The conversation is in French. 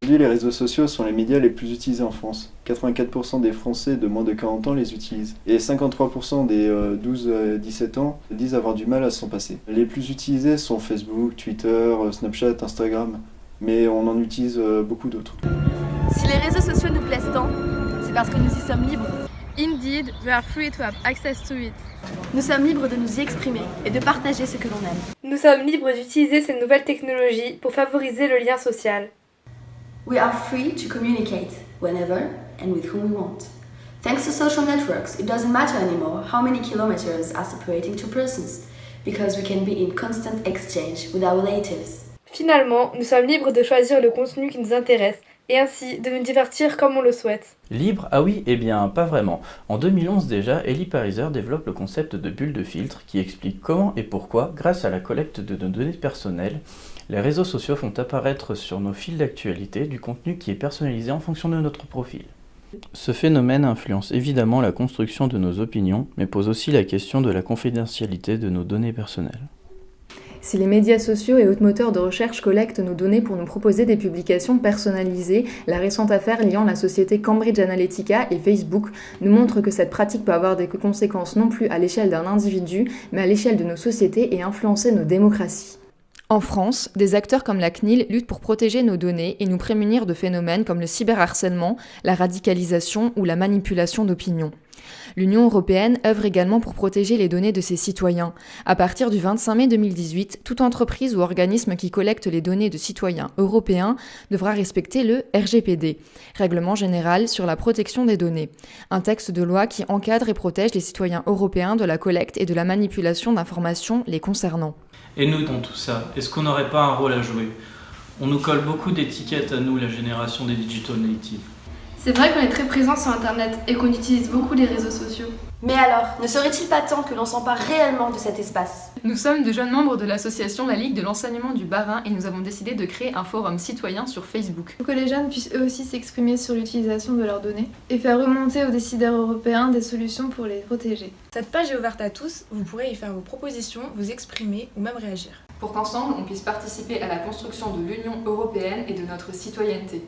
Aujourd'hui, les réseaux sociaux sont les médias les plus utilisés en France. 84% des Français de moins de 40 ans les utilisent. Et 53% des 12-17 ans disent avoir du mal à s'en passer. Les plus utilisés sont Facebook, Twitter, Snapchat, Instagram. Mais on en utilise beaucoup d'autres. Si les réseaux sociaux nous plaisent tant, c'est parce que nous y sommes libres. Indeed, we are free to have access to it. Nous sommes libres de nous y exprimer et de partager ce que l'on aime. Nous sommes libres d'utiliser ces nouvelles technologies pour favoriser le lien social. We are free to communicate whenever and with whom we want. Thanks to social networks, it doesn't matter anymore how many kilometers are separating two persons, because we can be in constant exchange with our relatives. Finalement, nous sommes libres de choisir le contenu qui nous intéresse et ainsi de nous divertir comme on le souhaite. Libre? Ah oui, eh bien pas vraiment. En 2011 déjà, Ellie Pariser développe le concept de bulle de filtre qui explique comment et pourquoi, grâce à la collecte de nos données personnelles, les réseaux sociaux font apparaître sur nos fils d'actualité du contenu qui est personnalisé en fonction de notre profil. Ce phénomène influence évidemment la construction de nos opinions, mais pose aussi la question de la confidentialité de nos données personnelles. Si les médias sociaux et autres moteurs de recherche collectent nos données pour nous proposer des publications personnalisées, la récente affaire liant la société Cambridge Analytica et Facebook nous montre que cette pratique peut avoir des conséquences non plus à l'échelle d'un individu, mais à l'échelle de nos sociétés et influencer nos démocraties. En France, des acteurs comme la CNIL luttent pour protéger nos données et nous prémunir de phénomènes comme le cyberharcèlement, la radicalisation ou la manipulation d'opinion. L'Union européenne œuvre également pour protéger les données de ses citoyens. À partir du 25 mai 2018, toute entreprise ou organisme qui collecte les données de citoyens européens devra respecter le RGPD, Règlement général sur la protection des données, un texte de loi qui encadre et protège les citoyens européens de la collecte et de la manipulation d'informations les concernant. Et nous, dans tout ça, est-ce qu'on n'aurait pas un rôle à jouer? On nous colle beaucoup d'étiquettes à nous, la génération des digital natives. C'est vrai qu'on est très présent sur Internet et qu'on utilise beaucoup les réseaux sociaux. Mais alors, ne serait-il pas temps que l'on s'empare réellement de cet espace? Nous sommes de jeunes membres de l'association La Ligue de l'enseignement du Bas-Rhin et nous avons décidé de créer un forum citoyen sur Facebook. Pour que les jeunes puissent eux aussi s'exprimer sur l'utilisation de leurs données et faire remonter aux décideurs européens des solutions pour les protéger. Cette page est ouverte à tous, vous pourrez y faire vos propositions, vous exprimer ou même réagir. Pour qu'ensemble, on puisse participer à la construction de l'Union européenne et de notre citoyenneté.